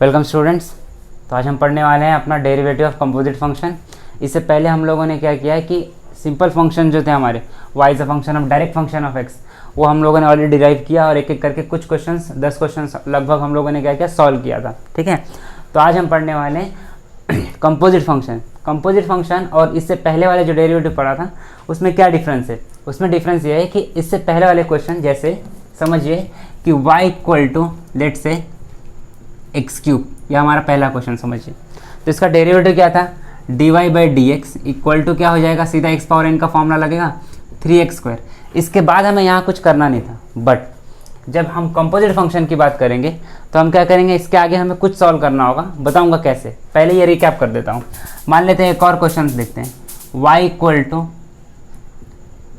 Welcome students. तो आज हम पढ़ने वाले हैं अपना डेरिवेटिव ऑफ कंपोजिट फंक्शन। इससे पहले हम लोगों ने क्या किया है कि सिंपल फंक्शन जो थे हमारे y is a function of direct function of x, वो हम लोगों ने ऑलरेडी डिराइव किया और एक एक करके कुछ क्वेश्चंस 10 क्वेश्चंस लगभग हम लोगों ने क्या किया, सॉल्व किया था। ठीक है, तो आज हम पढ़ने वाले हैं कंपोजिट फंक्शन। और इससे पहले वाले जो डेरिवेटिव पढ़ा था उसमें क्या डिफरेंस है? उसमें डिफरेंस ये है कि इससे पहले वाले क्वेश्चन जैसे समझिए कि y इक्वल टू लेट से एक्स क्यूब, यह हमारा पहला क्वेश्चन समझिए। तो इसका डेरिवेटिव क्या था? dy by d x equal to क्या हो जाएगा, सीधा x पावर n का फॉर्मूला लगेगा 3x²। इसके बाद हमें यहाँ कुछ करना नहीं था, बट जब हम कंपोजिट फंक्शन की बात करेंगे तो हम क्या करेंगे, इसके आगे हमें कुछ सॉल्व करना होगा। बताऊंगा कैसे, पहले ये रिकैप कर देता हूँ। मान लेते हैं एक और क्वेश्चन देखते हैं, y equal to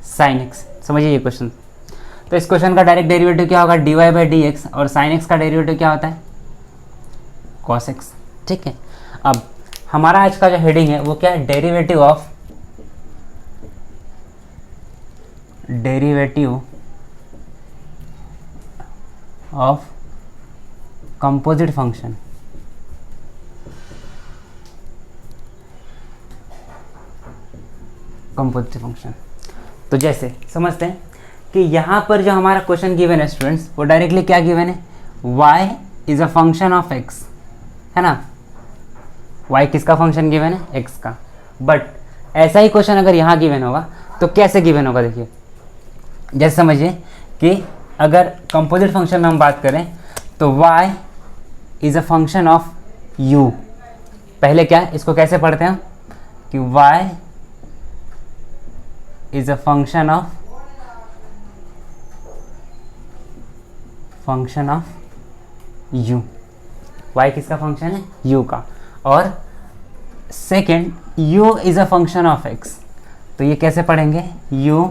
sine x. समझिए ये क्वेश्चन। तो इस क्वेश्चन का डायरेक्ट डेरिवेटिव क्या होगा, dy बाई डी एक्स, और साइन एक्स का डेरिवेटिव क्या होता है, cos x। ठीक है, अब हमारा आज का जो हेडिंग है वो क्या है, डेरिवेटिव ऑफ कंपोजिट फंक्शन। तो जैसे समझते हैं कि यहाँ पर जो हमारा क्वेश्चन गिवन है स्टूडेंट्स, वो डायरेक्टली क्या गिवन है, y is a function of x, है ना। y किसका फंक्शन गिवन है, x का। बट ऐसा ही क्वेश्चन अगर यहाँ गिवन होगा तो कैसे गिवन होगा, देखिए जैसे समझिए कि अगर कंपोजिट फंक्शन में हम बात करें तो y is a function of u। पहले क्या है, इसको कैसे पढ़ते हैं हम कि y is a function of u। y किसका फंक्शन है, u का। और second, u is a function of x। तो ये कैसे पढ़ेंगे, u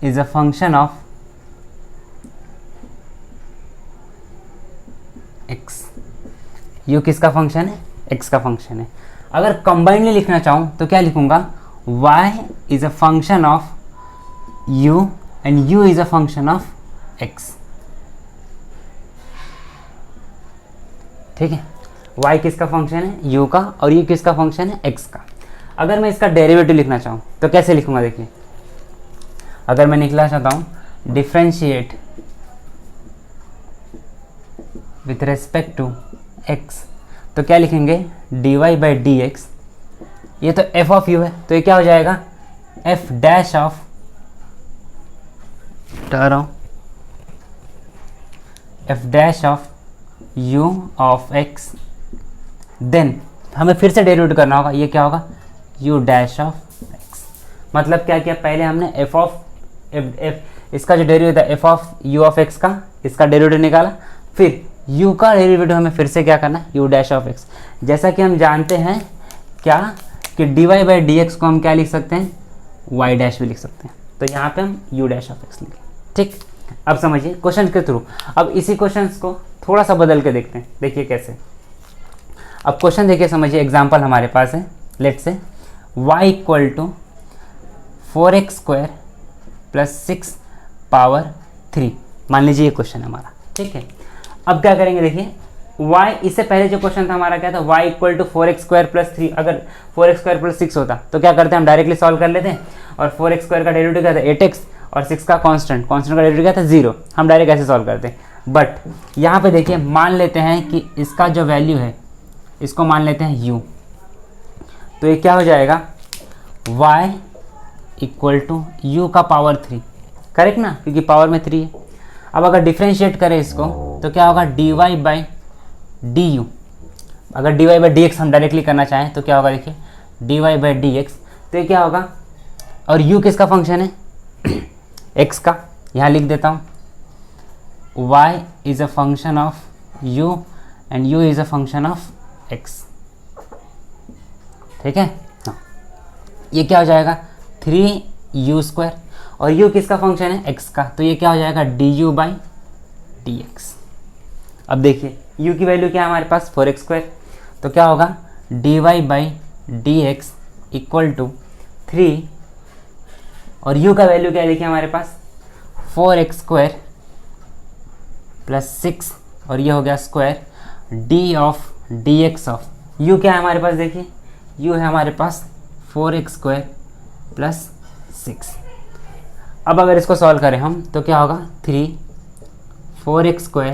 is a function of x। u किसका फंक्शन है, x का फंक्शन है। अगर कंबाइनली लिखना चाहूँ तो क्या लिखूंगा, y is a function of u and u is a function of x। ठीक है, y किसका फंक्शन है, u का, और ये किसका फंक्शन है, x का। अगर मैं इसका डेरिवेटिव लिखना चाहूँ तो कैसे लिखूंगा, देखिए अगर मैं लिखना चाहता हूँ differentiate with respect to x, तो क्या लिखेंगे, dy बाई डी एक्स। ये तो f ऑफ u है, तो ये क्या हो जाएगा, f dash of u of x। Then हमें फिर से डेरिवेटिव करना होगा, ये क्या होगा, u डैश ऑफ x। मतलब क्या किया, पहले हमने इसका जो डेरिवेटिव था f of u of x का, इसका डेरिवेटिव निकाला, फिर u का डेरिवेटिव हमें फिर से क्या करना है, u डैश ऑफ x। जैसा कि हम जानते हैं क्या कि dy बाई डी एक्स को हम क्या लिख सकते हैं, y डैश भी लिख सकते हैं। तो यहाँ पे हम u डैश ऑफ x लिखें। ठीक, अब समझिए क्वेश्चन के थ्रू। अब इसी क्वेश्चन को थोड़ा सा बदल के देखते हैं, देखिए कैसे। अब क्वेश्चन देखिए, समझिए एग्जाम्पल हमारे पास है, let say y equal to 4x² plus 6 power 3। मान लीजिए ये क्वेश्चन है हमारा। ठीक है, अब क्या करेंगे, देखिए y, इससे पहले जो क्वेश्चन था हमारा क्या था, y equal to 4x² plus 3। अगर 4x² प्लस 6 होता तो क्या करते हैं, हम डायरेक्टली सॉल्व कर लेते हैं। और 4x² का डेरिवेटिव क्या था, 8x, और 6 का कांस्टेंट का डेरिवेटिव क्या था, 0। हम डायरेक्ट ऐसे सॉल्व करते हैं। बट यहाँ पे देखिए मान लेते हैं कि इसका जो वैल्यू है, इसको मान लेते हैं u। तो ये क्या हो जाएगा, y इक्वल टू u का पावर 3, करेक्ट ना, क्योंकि पावर में 3 है। अब अगर डिफ्रेंशिएट करें इसको तो क्या होगा, dy बाई डी यू। अगर dy बाई डी एक्स हम डायरेक्टली करना चाहें तो क्या होगा, देखिए dy बाई डी एक्स। तो ये क्या होगा, और u किसका फंक्शन है, x का। यहाँ लिख देता हूँ, y is a function of u and u is a function of x। ठीक है, हाँ, ये क्या हो जाएगा, 3u², और u किसका फंक्शन है, x का। तो ये क्या हो जाएगा, du बाई डी एक्स। अब देखिए u की वैल्यू क्या है हमारे पास, 4x²। तो क्या होगा, dy by d x equal to 3, और u का वैल्यू क्या है, देखिए हमारे पास 4x² प्लस 6, और ये हो गया square, D of D x of you क्या है हमारे पास, देखिए यू है हमारे पास 4x² प्लस 6। अब अगर इसको सॉल्व करें हम तो क्या होगा, 3 4x²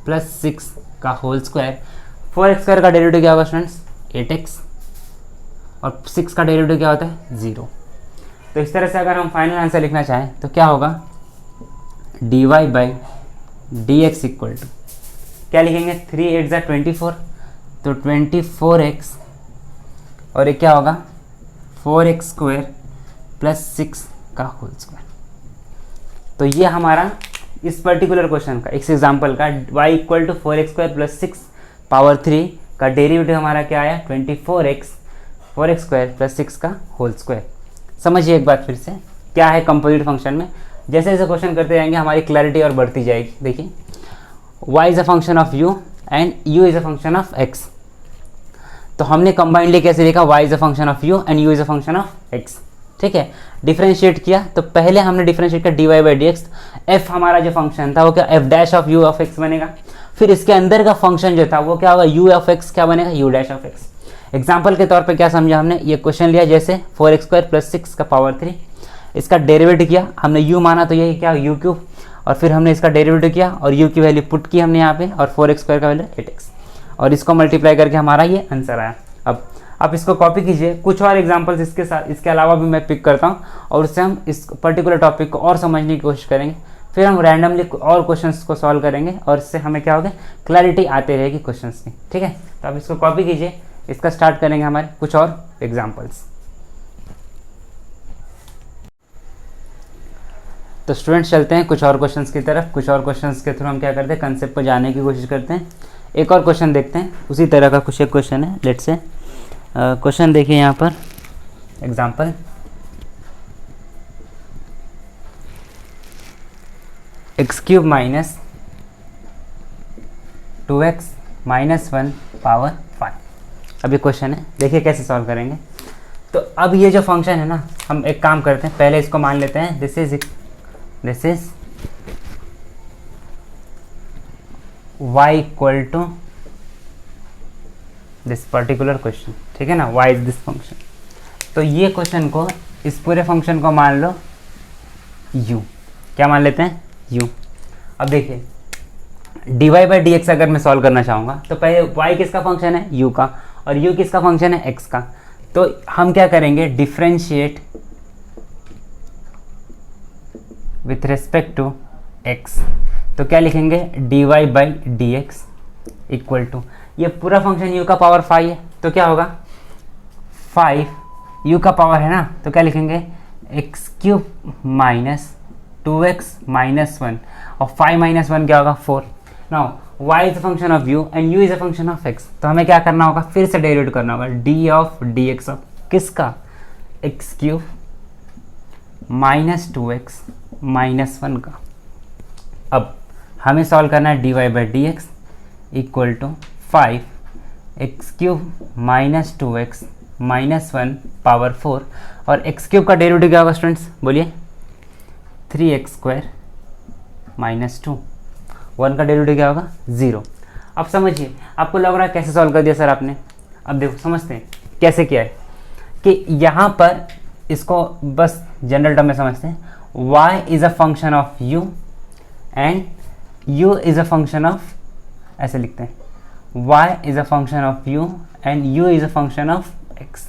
प्लस 6 का होल स्क्वायर। 4x² का डेरिवेटिव क्या होगा स्टूडेंट्स, 8x, और 6 का डेरिवेटिव क्या होता है, 0। तो इस तरह से अगर हम फाइनल आंसर लिखना चाहें तो क्या होगा, dy by d x equal to क्या लिखेंगे, 3 8 ज़ा 24, तो 24x, और ये क्या होगा 4x² प्लस 6 का होल स्क्वायर। तो ये हमारा इस पर्टिकुलर क्वेश्चन का, इस एग्जाम्पल का y equal to 4x² plus 6 power 3 का डेरिवेटिव हमारा क्या आया, 4x² प्लस 6 का होल स्क्वायर। समझिए एक बात फिर से, क्या है कंपोजिट फंक्शन में, जैसे जैसे क्वेश्चन करते जाएंगे हमारी क्लैरिटी और बढ़ती जाएगी। देखिए y is a function of u and u is a function of x, तो हमने कंबाइंडली कैसे लिखा, y is a function of u and u is a function of x। ठीक है, डिफरेंशिएट किया तो पहले हमने डिफरेंशिएट किया dy by d x, F हमारा जो फंक्शन था वो क्या f dash of u of x बनेगा, फिर इसके अंदर का फंक्शन जो था वो क्या होगा, u ऑफ x क्या बनेगा, u dash of x। Example के तौर पे क्या समझा हमने, ये क्वेश्चन लिया जैसे 4x² प्लस 6 का पावर 3, इसका डेरिवेटिव किया हमने u माना तो यही क्या u क्यूब, और फिर हमने इसका डेरिवेटिव किया और u की वैल्यू पुट की हमने यहाँ पे, और 4x² का वैल्यू 8x, और इसको मल्टीप्लाई करके हमारा ये आंसर आया। अब आप इसको कॉपी कीजिए, कुछ और एग्जांपल्स इसके साथ इसके अलावा भी मैं पिक करता हूँ, और उससे हम इस पर्टिकुलर टॉपिक को और समझने की कोशिश करेंगे। फिर हम रैंडमली और क्वेश्चंस को सॉल्व करेंगे, और इससे हमें क्या होगा, क्लैरिटी आती रहेगी क्वेश्चंस की। ठीक है, तो आप इसको कॉपी कीजिए, इसका स्टार्ट करेंगे हमारे कुछ और एग्जाम्पल्स। तो स्टूडेंट्स चलते हैं कुछ और क्वेश्चंस की तरफ। कुछ और क्वेश्चंस के थ्रू हम क्या करते हैं, कंसेप्ट को जानने की कोशिश करते हैं। एक और क्वेश्चन देखते हैं, उसी तरह का कुछ एक क्वेश्चन है। लेट्स से क्वेश्चन देखिए यहाँ पर, example x³ minus 2x minus 1 power 5। अब ये क्वेश्चन है, देखिए कैसे सॉल्व करेंगे। तो अब ये जो फंक्शन है ना, हम एक काम करते हैं, पहले इसको मान लेते हैं this is y equal to this particular question. ठीक है ना, y इज दिस फंक्शन। तो ये क्वेश्चन को, इस पूरे फंक्शन को मान लो u, क्या मान लेते हैं, u। अब देखिए dy बाई डी एक्स अगर मैं सॉल्व करना चाहूँगा तो पहले y किसका फंक्शन है, u का, और u किसका फंक्शन है, x का। तो हम क्या करेंगे, differentiate with respect to x। तो क्या लिखेंगे, dy by d x equal to, ये पूरा फंक्शन u का पावर 5 है, तो क्या होगा 5 u का पावर है ना, तो क्या लिखेंगे x³ माइनस 2x माइनस 1, और 5 माइनस 1 क्या होगा 4। Now y is a function of u and u is a function of x, तो हमें क्या करना होगा, फिर से डेरिवेट करना होगा, d of D x of किसका, x³ माइनस 2x माइनस 1 का। अब हमें सॉल्व करना है dy by d x equal to 5x³ minus 2x minus 1 power 4, और x³ का डेरिवेटिव क्या होगा स्टूडेंट्स, बोलिए 3x² माइनस 2, 1 का डेरिवेटिव क्या होगा 0। अब समझिए, आपको लग रहा है कैसे सॉल्व कर दिया सर आपने। अब देखो समझते हैं कैसे किया है, कि यहाँ पर इसको बस जनरल टर्म में समझते हैं, y is a function of u and u is a function of, ऐसे लिखते हैं y is a function of u and u is a function of x।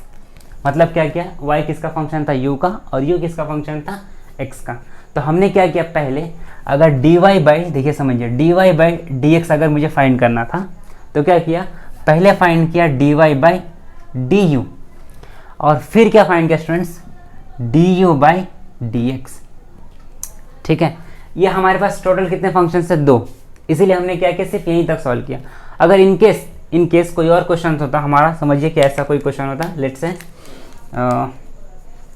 मतलब क्या किया, y किसका फंक्शन था, u का, और u किसका फंक्शन था, x का। तो हमने क्या किया, पहले अगर dy बाई, देखिए समझिए, dy बाई डी एक्स अगर मुझे फाइंड करना था तो क्या किया, पहले फाइंड किया dy बाई डी यू, और फिर क्या फाइंड किया students, D you by d x. ठीक है, ये हमारे पास टोटल कितने फंक्शन है, 2, इसीलिए हमने क्या किया, सिर्फ यहीं तक सॉल्व किया। अगर इन केस कोई और क्वेश्चन होता हमारा, समझिए कि ऐसा कोई क्वेश्चन होता, लेट्स से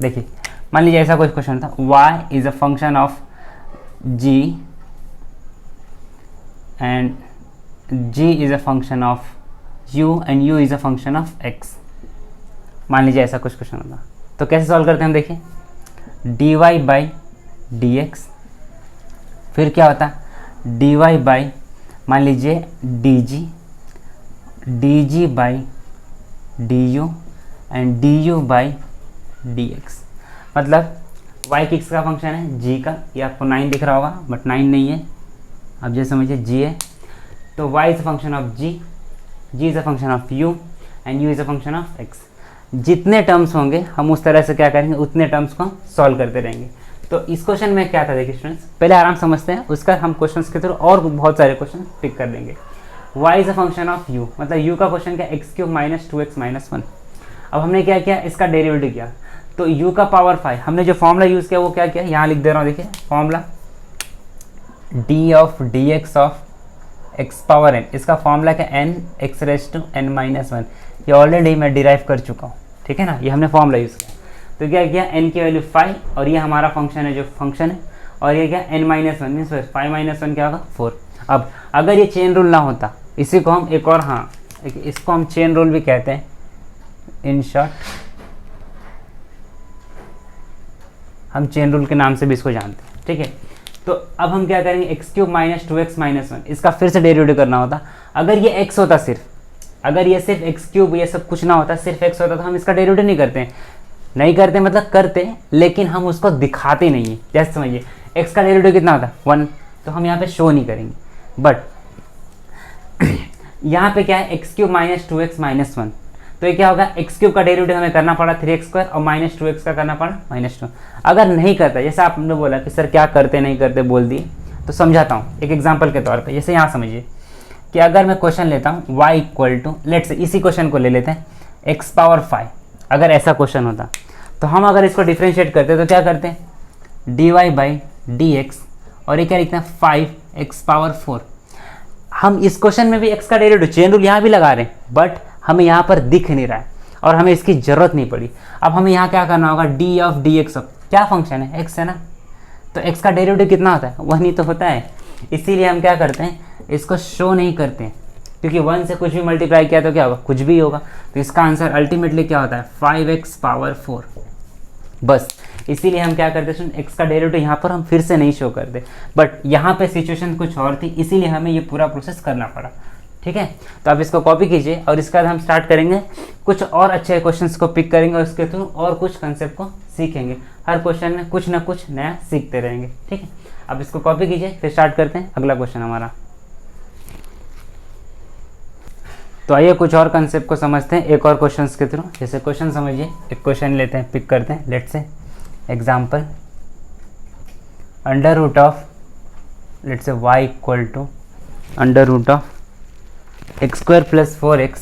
देखिए मान लीजिए ऐसा कोई क्वेश्चन था, y is a function of g and g is a function of u and u is a function of x। मान लीजिए ऐसा कुछ क्वेश्चन होता, तो कैसे सॉल्व करते हैं हम, देखिए dy बाई डी एक्स, फिर क्या होता dy बाई मान लीजिए dg, dg by du and du by dx। मतलब y किस का फंक्शन है, g का। ये आपको 9 दिख रहा होगा बट 9 नहीं है, अब जैसे समझिए g है। तो y is a function of g is a function of u and u is a function of x। जितने टर्म्स होंगे हम उस तरह से क्या करेंगे, उतने टर्म्स को हम सॉल्व करते रहेंगे। तो इस क्वेश्चन में क्या था देखिए स्टूडेंट्स, पहले आराम समझते हैं, उसका हम क्वेश्चंस के थ्रू और बहुत सारे क्वेश्चन पिक कर लेंगे। y is a function of u, मतलब u का क्वेश्चन क्या, x cube minus 2x minus 1। अब हमने क्या किया, इसका डेरिवेटिव किया, तो u का पावर 5। हमने जो फॉर्मूला यूज़ किया वो क्या किया, यहाँ लिख दे रहा हूँ, देखिए formula d of dx of x power n। इसका फॉर्मूला क्या, n x raise to n minus 1। ये ऑलरेडी मैं डिराइव कर चुका हूँ, ठीक है ना, ये हमने फॉर्मूला यूज़ किया। तो क्या किया, n की वैल्यू 5 और ये हमारा फंक्शन है, जो फंक्शन है, और ये क्या n माइनस 1 मीन्स 5 माइनस 1 क्या होगा 4। अब अगर ये चेन रूल ना होता, इसी को हम एक और, हाँ इसको हम चेन रूल भी कहते हैं इन शॉर्ट, हम चेन रूल के नाम से भी इसको जानते हैं, ठीक है। तो अब हम क्या करेंगे, x cube minus 2x minus 1, इसका फिर से डेरिवेटिव करना होता। अगर ये x होता सिर्फ, अगर ये सिर्फ एक्स क्यूब ये सब कुछ ना होता, सिर्फ x होता, तो हम इसका डेरिवेटिव नहीं करते मतलब करते, लेकिन हम उसको दिखाते नहीं है। जैसे समझिए x का डेरिवेटिव कितना होता है 1, तो हम यहाँ पे शो नहीं करेंगे। बट यहाँ पे क्या है, x cube minus 2x minus 1, तो ये क्या होगा, एक्स क्यूब का डेरिवेटिव हमें करना पड़ा 3x स्क्वायर और माइनस 2x का करना पड़ा माइनस 2। अगर नहीं करता, जैसे आपने बोला कि सर क्या करते नहीं करते बोल दिए, तो समझाता हूँ एक एग्जांपल के तौर पे। जैसे यहाँ समझिए कि अगर मैं क्वेश्चन लेता हूँ y equal to, let's say इसी क्वेश्चन को ले लेते हैं x पावर 5। अगर ऐसा क्वेश्चन होता तो हम अगर इसको डिफ्रेंशिएट करते तो क्या करते हैं, dy बाई dx, और ये क्या लिखते हैं 5x पावर 4। हम इस क्वेश्चन में भी x का डेरिवेटिव चेन रूल यहाँ भी लगा रहे हैं, बट हमें यहाँ पर दिख नहीं रहा है और हमें इसकी ज़रूरत नहीं पड़ी। अब हमें यहाँ क्या करना होगा, d ऑफ dx ऑफ, क्या फंक्शन है x है ना, तो x का डेरिवेटिव कितना होता है 1 ही तो होता है। इसीलिए हम क्या करते हैं, इसको शो नहीं करते हैं, क्योंकि 1 से कुछ भी मल्टीप्लाई किया तो क्या होगा, कुछ भी होगा। तो इसका आंसर अल्टीमेटली क्या होता है 5x पावर 4। बस इसीलिए हम क्या करते हैं, x का डेरिवेटिव यहाँ पर हम फिर से नहीं शो करते, बट यहाँ पे सिचुएशन कुछ और थी, इसीलिए हमें ये पूरा प्रोसेस करना पड़ा, ठीक है। तो आप इसको कॉपी कीजिए और इसके बाद हम स्टार्ट करेंगे, कुछ और अच्छे क्वेश्चंस को पिक करेंगे और उसके थ्रू और कुछ कंसेप्ट को सीखेंगे। हर क्वेश्चन में कुछ ना कुछ नया सीखते रहेंगे, ठीक है। अब इसको कॉपी कीजिए, फिर स्टार्ट करते हैं अगला क्वेश्चन हमारा। तो आइए कुछ और कंसेप्ट को समझते हैं एक और क्वेश्चंस के थ्रू। जैसे क्वेश्चन समझिए, एक क्वेश्चन लेते हैं, पिक करते हैं, let's say example, under root of, let's say y equal to under root of x square plus 4x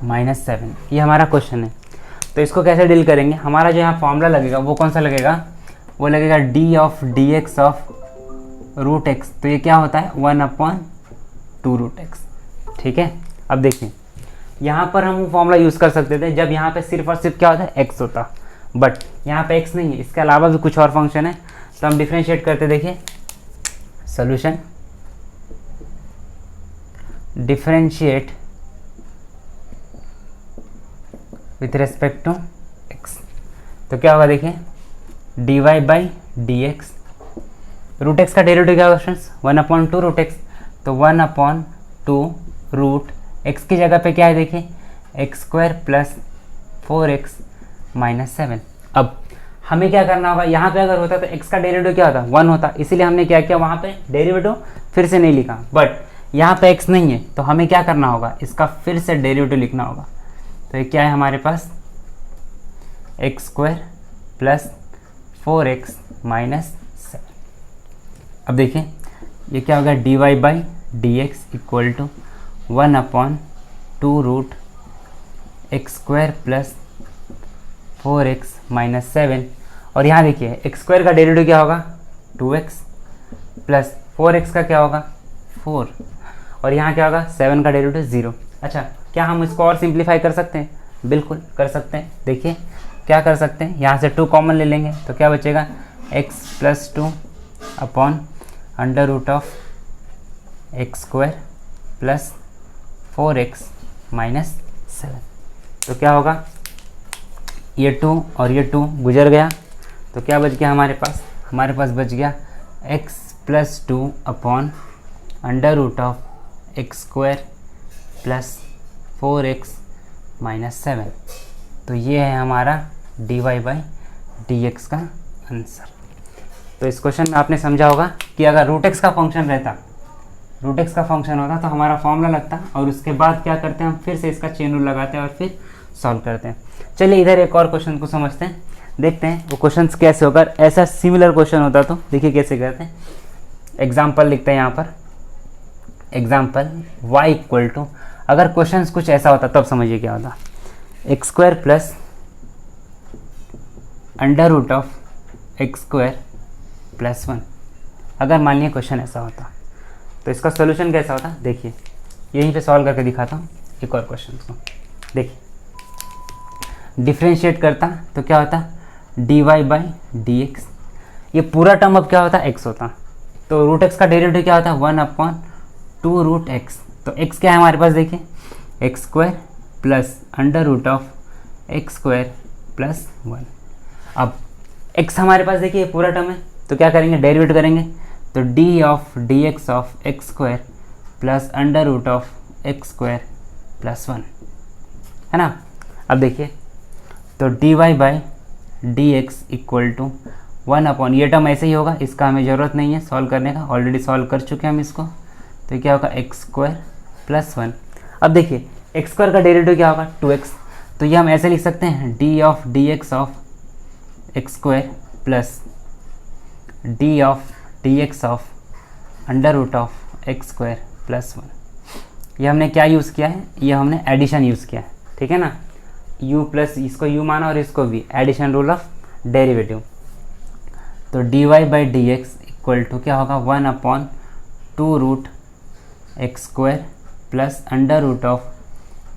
minus 7, ये हमारा क्वेश्चन है। तो इसको कैसे डील करेंगे, हमारा जो यहाँ फॉर्मूला लगेगा वो कौन सा लगेगा, वो लगेगा d of dx of root x। तो ये क्या होता है 1/2 रूट x, ठीक है। अब देखिए यहाँ पर हम फॉर्मूला यूज़ कर सकते थे जब यहाँ पे सिर्फ और सिर्फ क्या होता है x होता, बट यहाँ पे x नहीं है, इसके अलावा भी कुछ और फंक्शन है। तो हम डिफ्रेंशिएट करते, देखिए solution, differentiate with respect to x। तो क्या होगा देखिए, dy by dx, root x का डेरिवेटिव क्या होगा फ्रेंड्स 1/2 रूट x। तो 1/2 रूट x की जगह पे क्या है देखिए x square plus 4x minus 7। अब हमें क्या करना होगा, यहाँ पे अगर होता तो x का डेरिवेटिव क्या होता 1 होता, इसीलिए हमने क्या किया, वहाँ पे डेरिवेटिव फिर से नहीं लिखा। बट यहाँ पे x नहीं है तो हमें क्या करना होगा, इसका फिर से डेरिवेटिव लिखना होगा। तो ये क्या है हमारे पास, x square plus 4x minus 7। अब देखिए ये क्या होगा, dy by dx equal to 1/2 root x square plus 4x minus 7। और यहाँ देखिए एक्स स्क्वायर का डेरिवेटिव क्या होगा 2x प्लस 4x का क्या होगा 4, और यहाँ क्या होगा 7 का डेरिवेटिव 0। अच्छा, क्या हम इसको और सिंप्लीफाई कर सकते हैं, बिल्कुल कर सकते हैं। देखिए क्या कर सकते हैं, यहाँ से 2 कॉमन ले लेंगे तो क्या बचेगा x plus 2 upon under root of x square plus 4x minus 7। तो क्या होगा, ये 2 और ये 2 गुजर गया, तो क्या बच गया हमारे पास बच गया x plus 2 upon under root of x square plus 4x minus 7। तो ये है हमारा dy बाई dx का आंसर। तो इस क्वेश्चन में आपने समझा होगा कि अगर रूट एक्स का फंक्शन रहता, रूट एक्स का फंक्शन होता तो हमारा फॉर्मूला लगता और उसके बाद क्या करते हैं हम फिर से इसका चेन रूल लगाते हैं और फिर सॉल्व करते हैं। चलिए इधर एक और क्वेश्चन को समझते हैं, देखते हैं वो क्वेश्चन कैसे होगा। ऐसा सिमिलर क्वेश्चन होता तो देखिए कैसे करते हैं। एग्जाम्पल लिखते हैं यहाँ पर, एग्जाम्पल y इक्वल टू, अगर क्वेश्चन कुछ ऐसा होता तब समझिए क्या होता, x square plus under root of x square plus 1। अगर मान लिया क्वेश्चन ऐसा होता तो इसका सोल्यूशन कैसा होता, देखिए यहीं पे सॉल्व करके दिखाता हूँ एक और क्वेश्चन को। देखिए डिफ्रेंशिएट करता तो क्या होता, dy बाई डी एक्स, ये पूरा टर्म अब क्या होता x होता, तो रूट एक्स का डेरिवेटिव क्या होता है 1/2 रूट एक्स। तो x क्या है हमारे पास, देखिए x square plus under root of x square plus 1। अब x हमारे पास देखिए ये पूरा टर्म है, तो क्या करेंगे डेरिवेट करेंगे, तो D of D x of x square plus under root of x square plus 1 है ना। अब देखिए तो d y by d x equal to 1/, ये टर्म ऐसे ही होगा, इसका हमें ज़रूरत नहीं है सॉल्व करने का, ऑलरेडी सॉल्व कर चुके हैं हम इसको। तो क्या होगा एक्स स्क्वायर प्लस 1। अब देखिए एक्स स्क्वायर का डेरिवेटिव क्या होगा 2x, तो ये हम ऐसे लिख सकते हैं d of D x of x square plus d of D x of under root of x square plus 1। ये हमने क्या यूज़ किया है, ये हमने एडिशन यूज़ किया है, ठीक है ना। u प्लस इसको u माना और इसको v, addition rule of derivative. तो dy by d x equal to क्या होगा 1/2 root x square plus under root of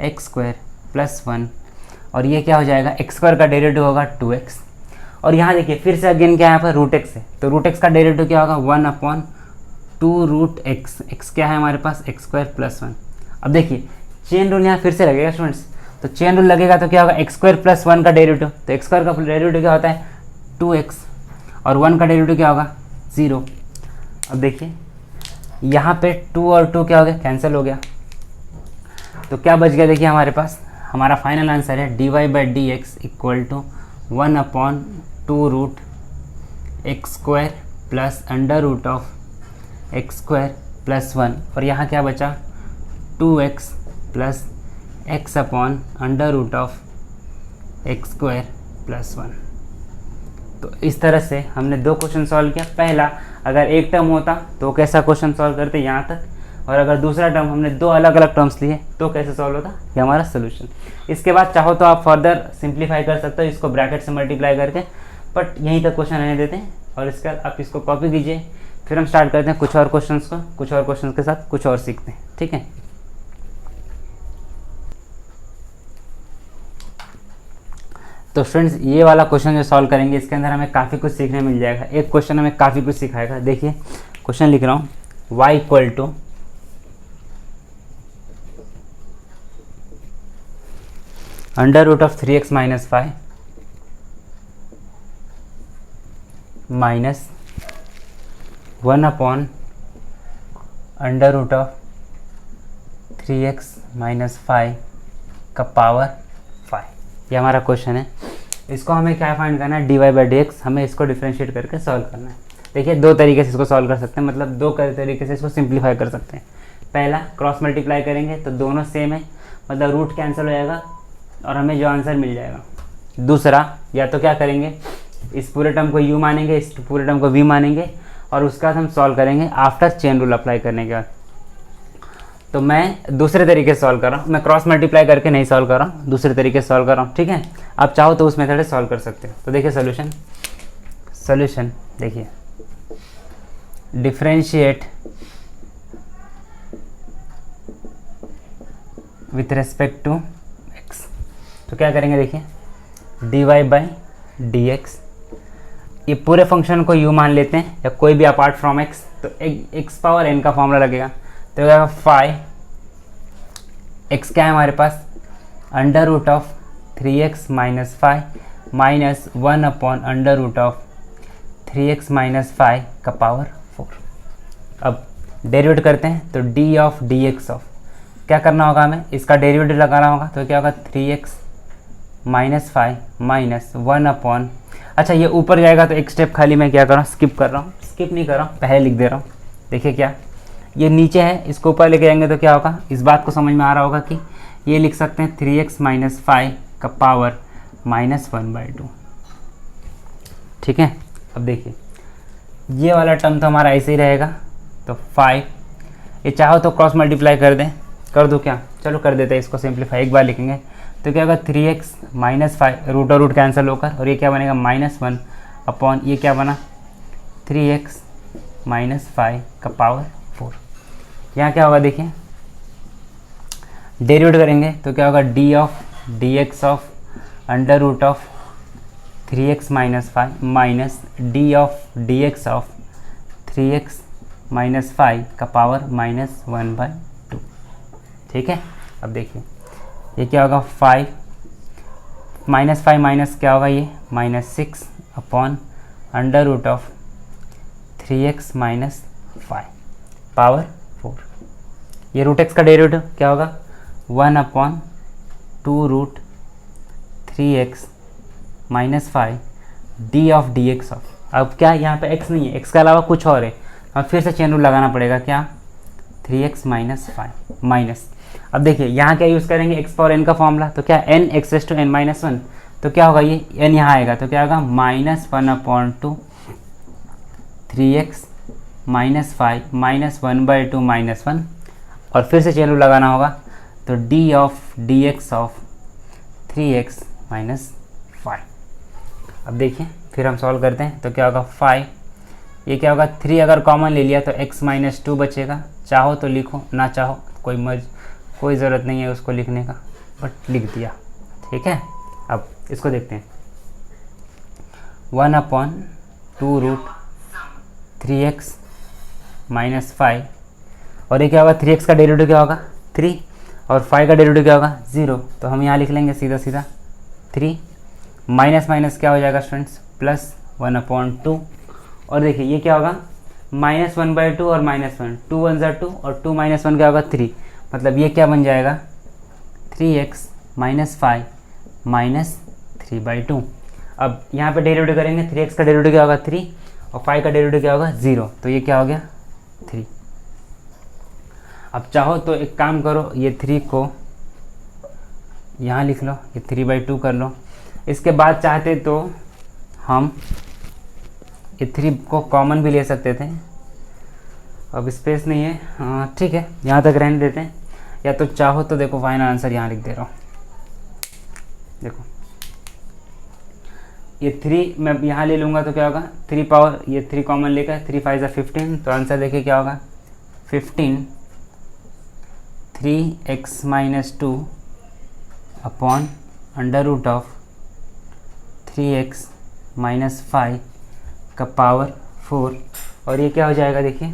x square plus 1। और ये क्या हो जाएगा, एक्स स्क्वायर का डेरिवेटिव होगा 2x, और यहाँ देखिए फिर से अगेन क्या है यहाँ पर रूट एक्स है, तो रूट एक्स का डेरिवेटिव क्या होगा 1/2 रूट एक्स, एक्स क्या है हमारे पास एक्स स्क्वायर प्लस 1। अब देखिए चेन रूल यहाँ फिर से लगेगा स्टूडेंट्स, तो चेन रूल लगेगा तो क्या होगा एक्स स्क्वायर प्लस 1 का डेरिवेटिव, तो एक्स स्क्वायर का डेरिवेटिव क्या होता है 2x और 1 का डेरिवेटिव क्या होगा 0। अब देखिए यहाँ पे 2 और 2 क्या हो गया, कैंसिल हो गया, तो क्या बच गया, देखिए हमारे पास हमारा फाइनल आंसर है dy by d x equal to 1/2 root x square plus under root of x square plus 1, और यहाँ क्या बचा 2x plus x upon under root of x square plus 1। तो इस तरह से हमने दो क्वेश्चन सॉल्व किया। पहला अगर एक टर्म होता तो कैसा क्वेश्चन सॉल्व करते यहाँ तक, और अगर दूसरा टर्म हमने दो अलग अलग टर्म्स लिए तो कैसे सॉल्व होता, ये हमारा सोल्यूशन। इसके बाद चाहो तो आप फर्दर सिंप्लीफाई कर सकते हो इसको ब्रैकेट से मल्टीप्लाई करके, बट यहीं तक क्वेश्चन रहने देते हैं और इसके बाद आप इसको कॉपी कीजिए। फिर हम स्टार्ट करते हैं कुछ और क्वेश्चंस को, कुछ और क्वेश्चंस के साथ कुछ और सीखते हैं, ठीक है। तो फ्रेंड्स ये वाला क्वेश्चन जो सॉल्व करेंगे इसके अंदर हमें काफ़ी कुछ सीखने मिल जाएगा। एक क्वेश्चन हमें काफ़ी कुछ सिखाएगा। देखिए क्वेश्चन लिख रहा हूँ, y equal to under root of 3x minus 5 minus 1/, under root of 3x minus 5 का पावर 5। ये हमारा क्वेश्चन है। इसको हमें क्या फाइंड करना है, dy बाई डी एक्स, हमें इसको डिफ्रेंशिएट करके सॉल्व करना है। देखिए दो तरीके से इसको सॉल्व कर सकते हैं, मतलब दो तरीके से इसको सिंप्लीफाई कर सकते हैं। पहला क्रॉस मल्टीप्लाई करेंगे तो दोनों सेम है, मतलब रूट कैंसिल हो जाएगा और हमें जो आंसर मिल जाएगा। दूसरा या तो क्या करेंगे, इस पूरे टर्म को u मानेंगे, इस पूरे टर्म को v मानेंगे और उसके बाद हम सॉल्व करेंगे आफ्टर चेन रूल अप्लाई करने के बाद। तो मैं दूसरे तरीके से सॉल्व कर रहा हूँ, मैं क्रॉस मल्टीप्लाई करके नहीं सॉल्व कर रहा हूँ, दूसरे तरीके से सॉल्व कर रहा हूँ, ठीक है। आप चाहो तो उस मेथड से सॉल्व कर सकते हो। तो देखिए सोल्यूशन देखिए, differentiate with respect to x। तो क्या करेंगे, देखिए dy बाई डी एक्स, ये पूरे फंक्शन को u मान लेते हैं या कोई भी अपार्ट फ्रॉम x, तो x पावर n का फॉर्मूला लगेगा। तो क्या फाई x क्या है हमारे पास under root of 3x minus 5 minus 1/, under root of 3x minus 5 का पावर 4। अब डेरिवेट करते हैं तो D of D x of, क्या करना होगा हमें, इसका डेरिवेटिव लगाना होगा, तो क्या होगा 3x माइनस 5 माइनस 1 अपॉन, अच्छा ये ऊपर जाएगा तो एक स्टेप खाली मैं क्या कर रहा हूँ, स्किप कर रहा हूँ, स्किप नहीं कर रहा हूँ, पहले लिख दे रहा हूँ। देखिए क्या, ये नीचे है, इसको ऊपर लेके जाएंगे तो क्या होगा, इस बात को समझ में आ रहा होगा कि ये लिख सकते हैं 3x माइनस 5 का पावर -1/2, ठीक है। अब देखिए ये वाला टर्म तो हमारा ऐसे ही रहेगा, तो 5, ये चाहो तो क्रॉस मल्टीप्लाई कर दें, कर दो क्या, चलो कर देते हैं, इसको सिंप्लीफाई एक बार लिखेंगे तो क्या होगा 3x माइनस 5, रूट और रूट कैंसिल होकर, और ये क्या बनेगा -1 अपॉन ये क्या बना 3x माइनस 5 का पावर 4। यहाँ क्या होगा देखिए, डेरिवेट करेंगे तो क्या होगा d of D x of under root of 3x minus 5 minus d of D x of 3x minus 5 का पावर -1/2, ठीक है। अब देखिए ये क्या होगा 5 माइनस 5 माइनस क्या होगा ये -6 upon under root of 3x minus 5 power 4। ये रूट x का डेरिवेटिव क्या होगा 1 upon 2 root 3x minus 5 d of D x of, अब क्या यहाँ पे x नहीं है, x के अलावा कुछ और है, अब फिर से चेन रूल लगाना पड़ेगा, क्या 3x माइनस 5 माइनस, अब देखिए यहाँ क्या यूज़ करेंगे x पावर n का फॉर्मूला, तो क्या n x⁻n-1, तो क्या होगा ये n यहाँ आएगा तो क्या होगा -1 अपॉन 2 3x माइनस 5 -1/2 -1, और फिर से चेन रूल लगाना होगा तो D of D x of 3x minus 5। अब देखिए फिर हम सॉल्व करते हैं तो क्या होगा 5, ये क्या होगा 3 अगर कॉमन ले लिया तो x - 2 बचेगा, चाहो तो लिखो, ना चाहो कोई ज़रूरत नहीं है उसको लिखने का, बट लिख दिया, ठीक है। अब इसको देखते हैं 1 अपॉन 2 रूट 3x माइनस 5, और ये क्या होगा 3x का डेरिवेटिव क्या होगा 3 और 5 का डेरिवेटिव क्या होगा 0, तो हम यहाँ लिख लेंगे सीधा सीधा 3 माइनस माइनस क्या हो जाएगा स्टूडेंट्स +1 अपॉन 2, और देखिए ये क्या होगा -1/2 और -1, 2 1 ज़ा 2 और 2 - 1 क्या होगा 3, मतलब ये क्या बन जाएगा 3x माइनस 5 -3/2। अब यहाँ पे डेरिवेटिव करेंगे, 3x का डेरिवेटिव क्या होगा 3 और 5 का डेरिवेटिव क्या होगा 0, तो ये क्या हो गया 3। अब चाहो तो एक काम करो, ये 3 को यहाँ लिख लो, ये 3/2 कर लो, इसके बाद चाहते तो हम ये 3 को कॉमन भी ले सकते थे, अब स्पेस नहीं है, हाँ ठीक है यहाँ तक रहने देते हैं, या तो चाहो तो देखो फाइनल आंसर यहाँ लिख दे रहा हूँ, देखो ये 3 मैं यहाँ ले लूँगा तो क्या होगा 3 पावर, ये 3 कॉमन लेकर 3 5 ज़ा 15, तो आंसर देखिए क्या होगा 15 3x - 2 upon under root of 3x minus 5 का पावर 4, और ये क्या हो जाएगा देखिए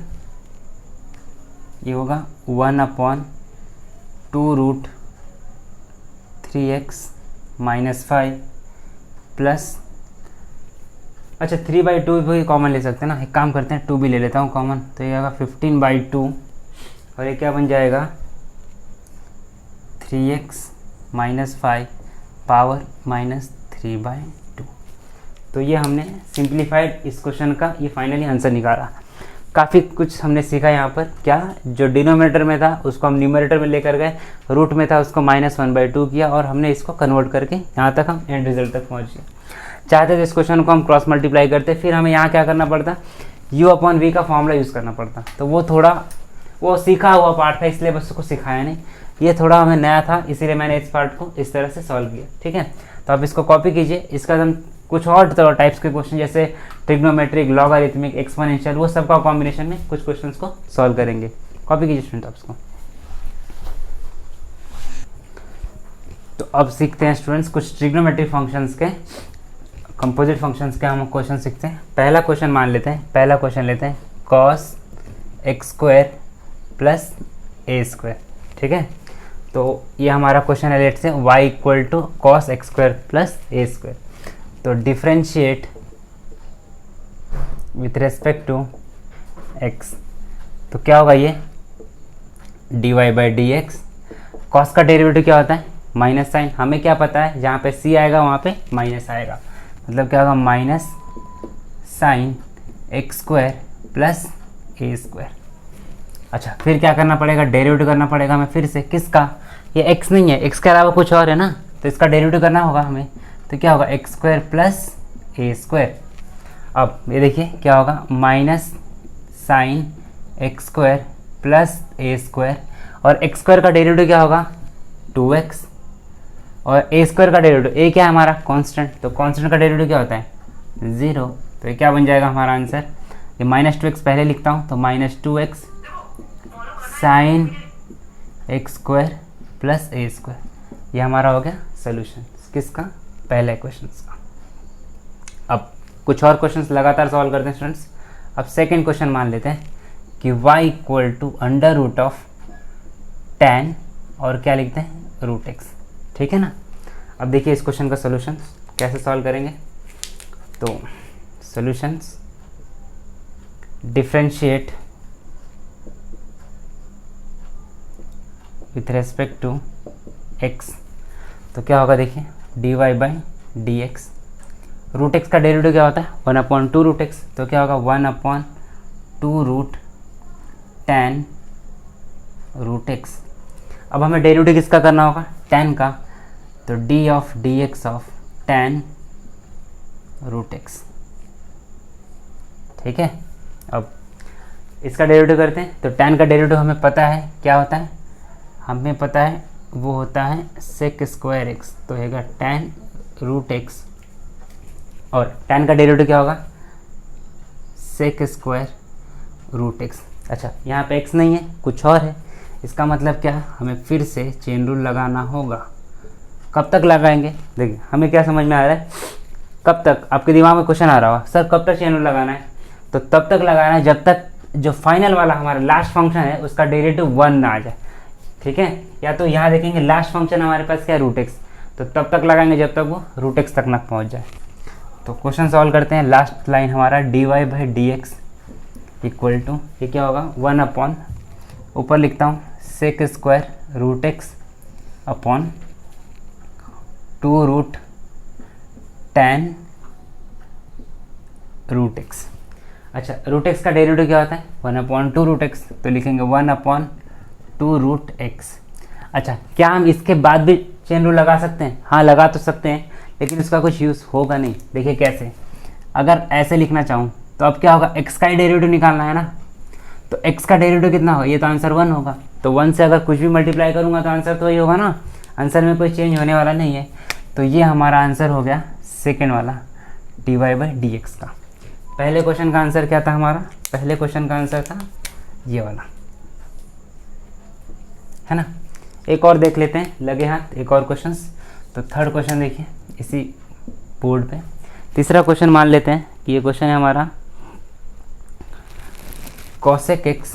ये होगा 1 upon 2 root 3x minus 5 plus, अच्छा 3/2 भी कॉमन ले सकते हैं ना, एक काम करते हैं 2 भी ले लेता हूँ कॉमन, तो ये होगा 15/2, और ये क्या बन जाएगा 3x माइनस 5 पावर -3/2। तो ये हमने सिंप्लीफाइड इस क्वेश्चन का ये फाइनली आंसर निकाला। काफ़ी कुछ हमने सीखा यहाँ पर, क्या जो डिनोमिनेटर में था उसको हम न्यूमरेटर में लेकर गए, रूट में था उसको -1/2 किया, और हमने इसको कन्वर्ट करके यहाँ तक हम एंड रिजल्ट तक पहुँच गए। चाहते थे इस क्वेश्चन को हम क्रॉस मल्टीप्लाई करते, फिर हमें यहाँ क्या करना पड़ता u/v का फॉर्मूला यूज़ करना पड़ता, तो वो सीखा हुआ पार्ट था इसलिए बस उसको सिखाया नहीं, ये थोड़ा हमें नया था इसीलिए मैंने इस पार्ट को इस तरह से सॉल्व किया, ठीक है। तो आप इसको कॉपी कीजिए, इसका हम कुछ और टाइप्स के क्वेश्चन जैसे ट्रिग्नोमेट्रिक, लॉगरिथमिक, एक्सपोनेंशियल, वो सब का कॉम्बिनेशन में कुछ क्वेश्चंस को सॉल्व करेंगे। कॉपी कीजिए स्टूडेंट आप इसको। तो अब सीखते हैं स्टूडेंट्स कुछ ट्रिग्नोमेट्रिक फंक्शंस के, कंपोजिट फंक्शंस के हम क्वेश्चन सीखते हैं। पहला क्वेश्चन मान लेते हैं, पहला क्वेश्चन लेते हैं cos x² प्लस a², ठीक है। तो ये हमारा क्वेश्चन है, let say y = cos x² plus a², तो differentiate with respect to x तो क्या होगा ये dy by d x. Cos का डेरिवेटिव क्या होता है माइनस साइन, हमें क्या पता है जहाँ पे c आएगा वहाँ पे माइनस आएगा, मतलब क्या होगा minus sine x square plus a square. अच्छा फिर क्या करना पड़ेगा, डेरिवेटिव करना पड़ेगा हमें फिर से, किसका, ये x नहीं है, x के अलावा कुछ और है ना, तो इसका डेरिवेटिव करना होगा हमें। तो क्या होगा x square plus a square. अब ये देखिए क्या होगा minus sine x square plus a square, और एक्स स्क्वायर का डेरिवेटिव क्या होगा 2x, और ए स्क्वायर का डेरिवेटिव, ए क्या है हमारा कांस्टेंट, तो कांस्टेंट का डेरिवेटिव क्या होता है 0। तो ये क्या बन जाएगा हमारा आंसर, ये माइनस 2x पहले लिखता हूँ, तो minus 2x sine x square plus a square. ये हमारा हो गया सोल्यूशन किसका, पहले क्वेश्चन का। अब कुछ और क्वेश्चंस लगातार सॉल्व करते हैं स्टूडेंट्स। अब सेकंड क्वेश्चन मान लेते हैं कि y equal to under root of tan और क्या लिखते हैं रूट x, ठीक है ना। अब देखिए इस क्वेश्चन का सोल्यूशन कैसे सॉल्व करेंगे। तो solutions differentiate with respect to x, तो क्या होगा देखिए dy by d x. Root x का डेरिवेटिव क्या होता है 1/2 रूट एक्स, तो क्या होगा 1/2 रूट tan रूट एक्स। अब हमें डेरिवेटिव किसका करना होगा tan का, तो d of D x of tan root x, ठीक है। अब इसका डेरिवेटिव करते हैं, तो tan का डेरिवेटिव हमें पता है क्या होता है, हमें पता है वो होता है सेक स्क्वायर एक्स, तो होगा tan रूट एक्स, और tan का डेरिवेटिव क्या होगा सेक स्क्वायर रूट एक्स। अच्छा यहाँ पे x नहीं है कुछ और है, इसका मतलब क्या, हमें फिर से चेन रूल लगाना होगा। कब तक लगाएंगे, देखिए हमें क्या समझ में आ रहा है, कब तक आपके दिमाग में क्वेश्चन आ रहा होगा सर कब तक चेन रूल लगाना है, तो तब तक लगाना है जब तक जो फाइनल वाला हमारा लास्ट फंक्शन है उसका डेरिवेटिव 1 ना आ जाए, ठीक है। या तो यहाँ देखेंगे लास्ट फंक्शन हमारे पास क्या है रूट एक्स, तो तब तक लगाएंगे जब तक वो रूट एक्स तक ना पहुँच जाए। तो क्वेश्चन सॉल्व करते हैं। लास्ट लाइन हमारा dy by d x equal to ये क्या होगा 1 ऊपर लिखता हूँ sec square root x upon 2 root tan root x. अच्छा रूट एक्स का डेरिवेटिव क्या होता है 1/2 रूट एक्स, तो लिखेंगे 1/2 रूट एक्स। अच्छा क्या हम इसके बाद भी चेन रूल लगा सकते हैं, हाँ लगा तो सकते हैं, लेकिन इसका कुछ यूज़ होगा नहीं। देखिए कैसे, अगर ऐसे लिखना चाहूँ तो अब क्या होगा x का ही डेरिवेटिव निकालना है ना, तो x का डेरिवेटिव कितना होगा, ये तो आंसर 1 होगा, तो 1 से अगर कुछ भी मल्टीप्लाई करूँगा तो आंसर तो वही होगा ना, आंसर में कोई चेंज होने वाला नहीं है। तो ये हमारा आंसर हो गया सेकेंड वाला dy बाई डी एक्स का। पहले क्वेश्चन का आंसर क्या था हमारा, पहले क्वेश्चन का आंसर था ये वाला, है ना। एक और देख लेते हैं लगे हाथ, एक और क्वेश्चंस। तो थर्ड क्वेश्चन देखिए इसी बोर्ड पे, तीसरा क्वेश्चन मान लेते हैं कि ये क्वेश्चन है हमारा cosec x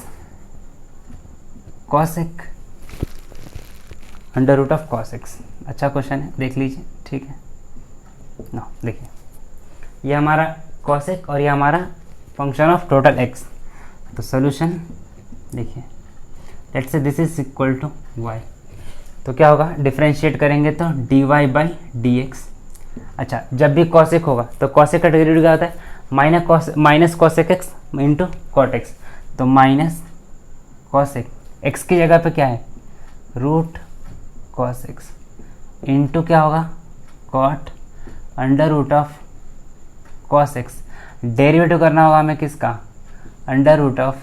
cosec under root of cos x. अच्छा क्वेश्चन है, देख लीजिए, ठीक है ना। देखिए ये हमारा कॉसेक और ये हमारा फंक्शन ऑफ टोटल एक्स। तो सोल्यूशन देखिए let's say this is equal to y, तो क्या होगा डिफरेंशिएट करेंगे तो dy बाई डी एक्स। अच्छा जब भी कॉसेक होगा तो कॉसेक का डेरिवेटिव क्या होता है minus cosec x into cot x, तो माइनस कॉसेक एक्स की जगह पे क्या है रूट कॉस एक्स इंटू क्या होगा cot under root of cos x. Derivative करना होगा हमें किसका under root of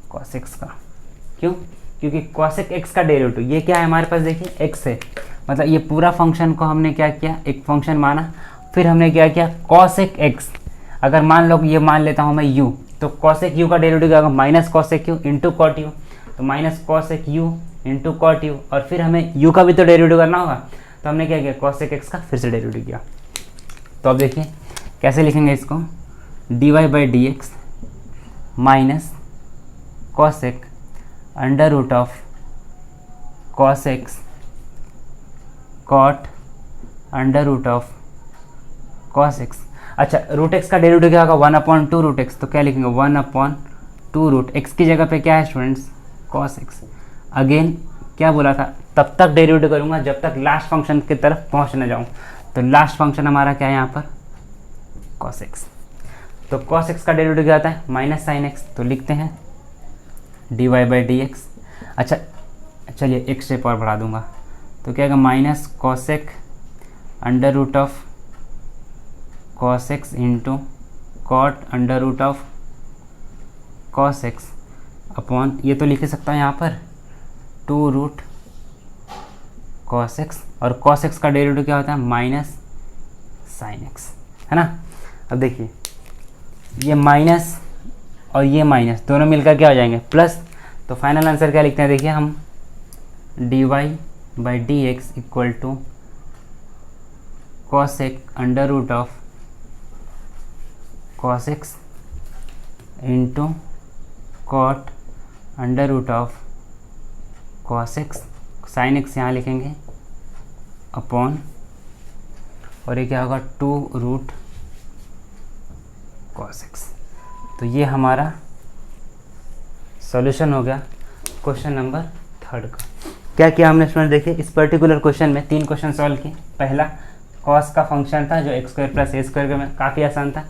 cos x का, क्यों, क्योंकि कॉसेक एक्स का डेरिवेटिव ये क्या है हमारे पास, देखिए एक्स है, मतलब ये पूरा फंक्शन को हमने क्या किया एक फंक्शन माना, फिर हमने क्या किया कॉसेक एक्स। अगर मान लो ये मान लेता हूँ मैं u, तो कॉसेक u का डेरिवेटिव क्या होगा minus cosec u into cot u, तो minus cosec u into cot u, और फिर हमें u का भी तो डेरिवेटिव करना होगा, तो हमने क्या किया कॉसेक एक्स का फिर से डेरिवेटिव किया। तो अब देखिए कैसे लिखेंगे इसको, dy by d x minus cosec under root of cos x cot under root of cos x. अच्छा रूट एक्स का डेरिवेटिव क्या होगा 1/2 रूट एक्स, तो क्या लिखेंगे 1/2 टू रूट एक्स की जगह पे क्या है स्टूडेंट्स, कॉस एक्स। अगेन क्या बोला था, तब तक डेरिवेटिव करूँगा जब तक लास्ट फंक्शन की तरफ पहुँच न जाऊँ। तो लास्ट फंक्शन हमारा क्या है यहाँ पर, कॉस एक्स। तो कॉस एक्स का डेरिवेटिव क्या आता है, माइनस साइन एक्स। तो लिखते हैं d y by d x. अच्छा चलिए एक स्टेप और बढ़ा दूंगा, तो क्या आएगा, minus cosec under root of cos x into cot under root of cos x upon, ये तो लिख सकता हूँ यहाँ पर टू रूट कॉस एक्स, और कॉस एक्स का डेरिवेटिव क्या होता है, माइनस साइन एक्स, है ना। अब देखिए ये माइनस और ये माइनस दोनों मिलकर क्या हो जाएंगे, प्लस। तो फाइनल आंसर क्या लिखते हैं, देखिए हम d y by d x equal to cosec under root of cos x into cot under root of cos x, sine x यहाँ लिखेंगे अपॉन, और ये क्या होगा, टू रूट कॉस एक्स। तो ये हमारा सॉल्यूशन हो गया क्वेश्चन नंबर 3 का। क्या किया हमने स्टूडेंट, देखिए इस पर्टिकुलर क्वेश्चन में 3 क्वेश्चन सॉल्व किए। पहला कॉस का फंक्शन था जो x square plus a square में काफ़ी आसान था।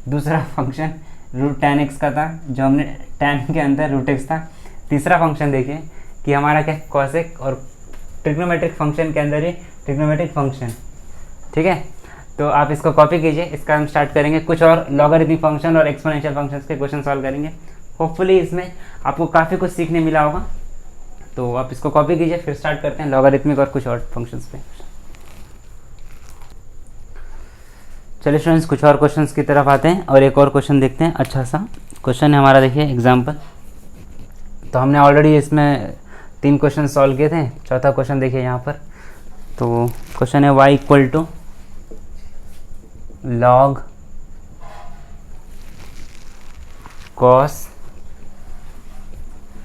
दूसरा फंक्शन रूट टेन एक्स का था जो हमने टेन के अंदर रूट एक्स था। तीसरा फंक्शन देखिए कि हमारा क्या, कॉसेक, और ट्रिग्नोमेट्रिक फंक्शन के अंदर ही ट्रिग्नोमेट्रिक फंक्शन, ठीक है। तो आप इसको कॉपी कीजिए। इसका हम स्टार्ट करेंगे, कुछ और लॉगरिथमिक फंक्शन और एक्सपोनेंशियल फंक्शंस के क्वेश्चन सॉल्व करेंगे। होपफुली इसमें आपको काफ़ी कुछ सीखने मिला होगा। तो आप इसको कॉपी कीजिए, फिर स्टार्ट करते हैं लॉगरिथमिक और कुछ और फंक्शंस पे। चलिए स्टूडेंट्स कुछ और क्वेश्चंस की तरफ आते हैं और एक और क्वेश्चन देखते हैं। अच्छा सा क्वेश्चन है हमारा, देखिए एग्जाम्पल। तो हमने ऑलरेडी इसमें 3 क्वेश्चन सॉल्व किए थे। चौथा क्वेश्चन देखिए यहाँ पर। तो क्वेश्चन है y equal to log cos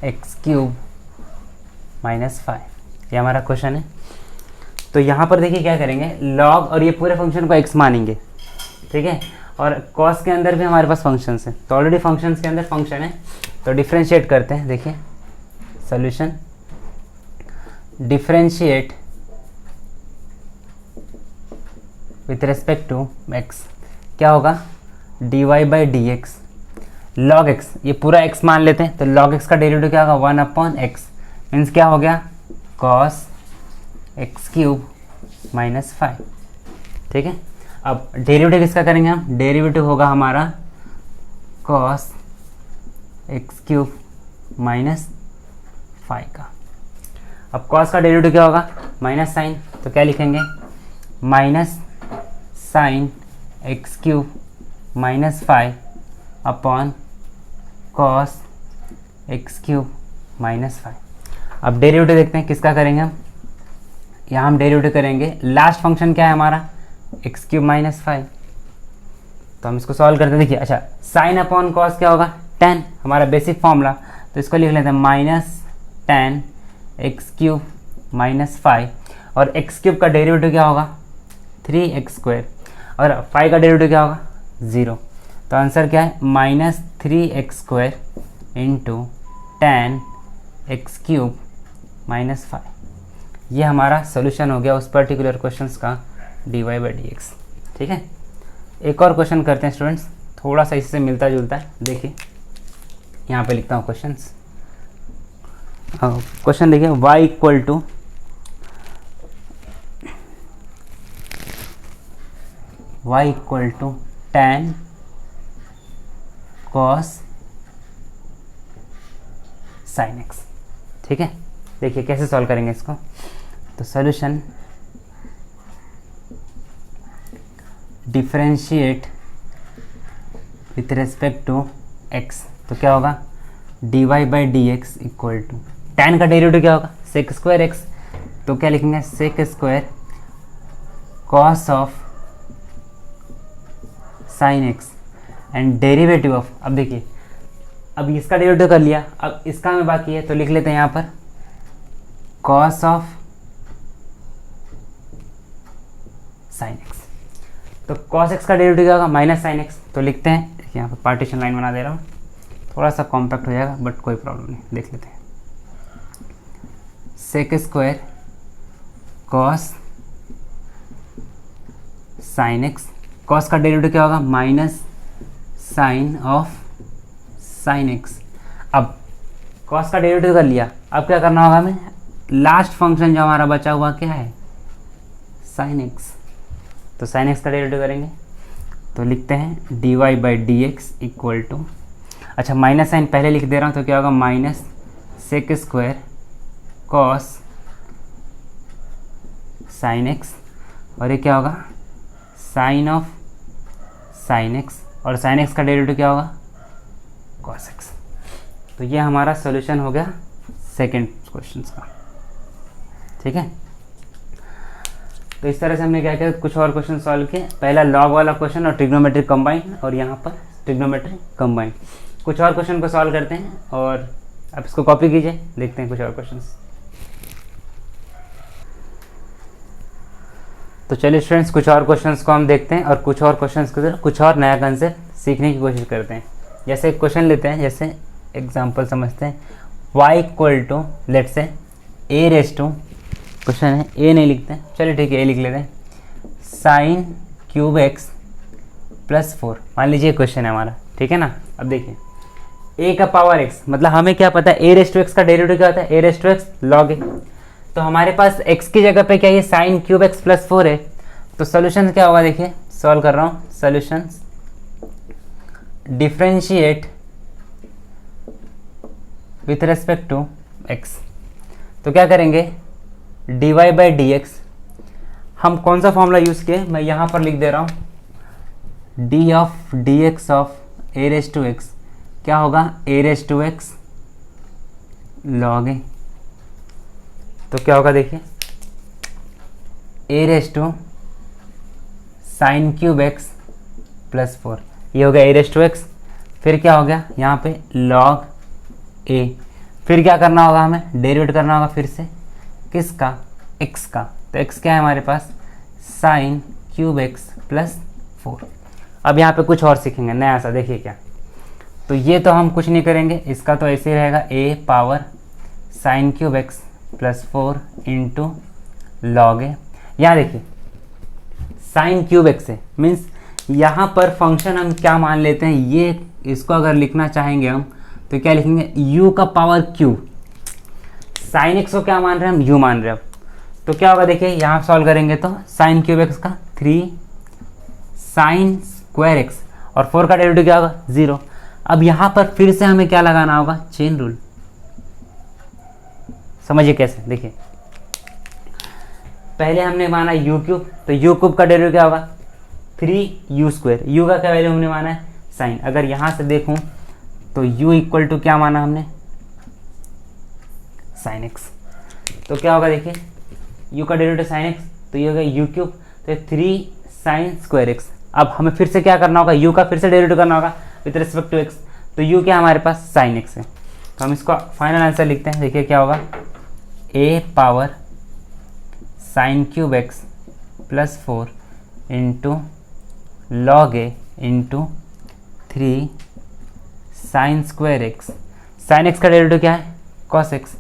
x cube minus 5, ये हमारा क्वेश्चन है। तो यहाँ पर देखिए क्या करेंगे, लॉग और ये पूरे फंक्शन को x मानेंगे, ठीक है। और कॉस के अंदर भी हमारे पास फंक्शंस हैं, तो ऑलरेडी फंक्शंस के अंदर फंक्शन है। तो डिफ्रेंशिएट करते हैं, देखिए solution, differentiate with respect to x, क्या होगा, d y by d x log x, ये पूरा x मान लेते हैं। तो लॉग x का डेरिवेटिव क्या होगा, 1 अपॉन एक्स, मीन्स क्या हो गया, कॉस एक्स क्यूब माइनस 5, ठीक है। अब डेरिवेटिव किसका करेंगे हम, डेरिवेटिव होगा हमारा कॉस एक्स क्यूब माइनस 5 का। अब कॉस का डेरिवेटिव क्या होगा, माइनस साइन, तो क्या लिखेंगे, minus sine x cube minus 5 upon cos x cube minus 5। अब डेरिवेटिव देखते हैं किसका करेंगे हम, यहाँ हम डेरिवेटिव करेंगे, लास्ट फंक्शन क्या है हमारा, एक्स क्यूब माइनस 5। तो हम इसको सॉल्व करते हैं, देखिए अच्छा साइन अपॉन कॉस क्या होगा, टेन, हमारा बेसिक फॉर्मूला। तो इसको लिख लेते हैं minus ten x cube minus 5, और एक्स क्यूब का डेरिवेटिव क्या होगा, 3x स्क्वायर, और 5 का डेरिवेटिव क्या होगा, 0। तो आंसर क्या है, minus 3x square into tan x cube minus 5। ये हमारा सोल्यूशन हो गया उस पर्टिकुलर क्वेश्चंस का d y by d x, ठीक है। एक और क्वेश्चन करते हैं स्टूडेंट्स, थोड़ा सा इससे मिलता जुलता है। देखिए यहाँ पे लिखता हूँ क्वेश्चंस। क्वेश्चन देखिए, y equal to tan cos sin x, ठीक है। देखिए कैसे सॉल्व करेंगे इसको। तो solution, differentiate with respect to x, तो क्या होगा, d y by d x equal to, tan का डेरिवेटिव क्या होगा, सेक स्क्वायर एक्स, तो क्या लिखेंगे, sec square cos of sine x and derivative of, अब देखिए अब इसका डेरिवेटिव कर लिया, अब इसका हमें बाकी है, तो लिख लेते हैं यहाँ पर कॉस ऑफ साइन एक्स। तो कॉस एक्स का डेरिवेटिव क्या होगा, माइनस साइन एक्स, तो लिखते हैं, यहाँ पर पार्टीशन लाइन बना दे रहा हूँ। थोड़ा सा कॉम्पैक्ट हो जाएगा बट कोई प्रॉब्लम नहीं, देख लेते हैं। Sec square cos sine x, cos का डेरिवेटिव क्या होगा minus sine of sine x. अब कॉस का डेरिवेटिव कर लिया, अब क्या करना होगा हमें, लास्ट फंक्शन जो हमारा बचा हुआ क्या है साइन एक्स, तो साइन एक्स का डेरिवेटिव करेंगे तो लिखते हैं dy by d x equal to, अच्छा माइनस साइन पहले लिख दे रहा हूँ तो क्या होगा minus sec square cos sine x, और ये क्या होगा साइन ऑफ साइन एक्स, और साइन एक्स का डेरिवेटिव क्या होगा कॉस एक्स। तो ये हमारा सॉल्यूशन हो गया सेकेंड क्वेश्चन का, ठीक है। तो इस तरह से हमने क्या किया, कुछ और क्वेश्चन सॉल्व किए, पहला लॉग वाला क्वेश्चन और ट्रिग्नोमेट्रिक कंबाइन, और यहाँ पर ट्रिग्नोमेट्रिक कंबाइन। कुछ और क्वेश्चन को सॉल्व करते हैं और आप इसको कॉपी कीजिए, देखते हैं कुछ और क्वेश्चंस। तो चलिए स्टूडेंट्स कुछ और क्वेश्चंस को हम देखते हैं और कुछ और क्वेश्चंस के अंदर कुछ और नया कंसेप्ट सीखने की कोशिश करते हैं। जैसे एक क्वेश्चन लेते हैं, जैसे एग्जांपल समझते हैं, y इक्वल टू लेट से a रेस टू, क्वेश्चन है a नहीं लिखते हैं, चलिए ठीक है a लिख लेते हैं, साइन क्यूब एक्स प्लस 4, मान लीजिए क्वेश्चन है हमारा, ठीक है ना। अब देखिए a का पावर x, मतलब हमें क्या पता है a रेस टू एक्स का डेरिवेटिव क्या होता है, a raise to x log a, तो हमारे पास x की जगह पे क्या ये साइन क्यूब एक्स प्लस 4 है, तो सोल्यूशन क्या होगा, देखिए सॉल्व कर रहा हूँ, solution differentiate with respect to x, तो क्या करेंगे dy बाई डी एक्स, हम कौन सा फॉर्मूला यूज़ किए, मैं यहाँ पर लिख दे रहा हूँ d of D x of a raise to x क्या होगा a raise to x log a, तो क्या होगा देखिए a raise to sine cube x plus 4, ये हो गया a रेस टू एक्स, फिर क्या हो गया यहाँ पे लॉग a, फिर क्या करना होगा हमें डेरिवेट करना होगा फिर से किसका x का, तो x क्या है हमारे पास साइन क्यूब एक्स प्लस 4। अब यहाँ पे कुछ और सीखेंगे नया सा, देखिए क्या, तो ये तो हम कुछ नहीं करेंगे, इसका तो ऐसे ही रहेगा a power sine cube x plus 4 into log a. यहाँ देखिए साइन क्यूब एक्स है, मीन्स यहाँ पर फंक्शन हम क्या मान लेते हैं, ये इसको अगर लिखना चाहेंगे हम तो क्या लिखेंगे u का पावर q, साइन एक्स को क्या मान रहे हैं हम u मान रहे हैं। तो क्या होगा देखिए यहाँ सॉल्व करेंगे तो साइन क्यूब एक्स का 3 साइन स्क्वायर एक्स, और 4 का डेरिवेटिव क्या होगा 0। अब यहाँ पर फिर से हमें क्या लगाना होगा चेन रूल, समझिए कैसे, देखिए पहले हमने माना u क्यूब, तो u क्यूब का डेरिवेटिव क्या होगा 3u स्क्वायर, u का क्या वैल्यू हमने माना है साइन, अगर यहाँ से देखूँ तो u इक्वल टू क्या माना हमने साइन एक्स, तो क्या होगा देखिए u का डेरिवेटिव साइन एक्स, तो ये होगा u क्यूब, तो 3 साइन स्क्वायर एक्स। अब हमें फिर से क्या करना होगा u का फिर से डेरिवेटिव करना होगा विथ रिस्पेक्ट टू x, तो u क्या हमारे पास साइन एक्स है, तो हम इसको फाइनल आंसर लिखते हैं, देखिए क्या होगा a power sine cube x plus 4 into log A into 3 sine square x, sine x का डेरिवेटिव क्या है कॉस एक्स,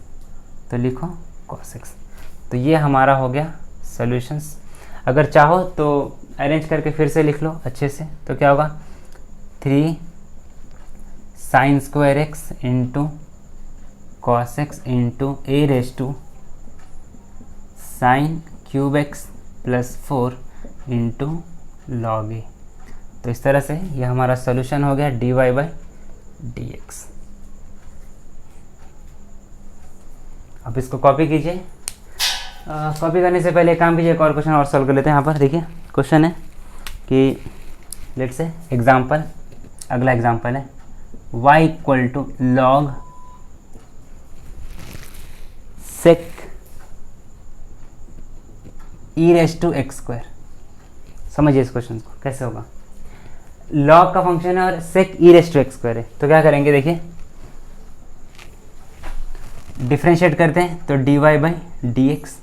तो लिखो कॉस एक्स। तो ये हमारा हो गया सॉल्यूशंस, अगर चाहो तो अरेंज करके फिर से लिख लो अच्छे से, तो क्या होगा 3 sine square x into cos x into a raise to sine cube x plus 4 into log a. तो इस तरह से ये हमारा सॉल्यूशन हो गया dy बाई डी एक्स। अब इसको कॉपी कीजिए, कॉपी करने से पहले एक काम कीजिए, एक और क्वेश्चन और सॉल्व कर लेते हैं। यहाँ पर देखिए क्वेश्चन है कि लेट से एग्जाम्पल, अगला एग्जाम्पल है y equal to log sec e raise to x square. समझिए इस क्वेश्चन को कैसे होगा, लॉग का फंक्शन है और सेक e raise to x square है, तो क्या करेंगे देखिए डिफ्रेंशिएट करते हैं, तो dy बाई डी एक्स,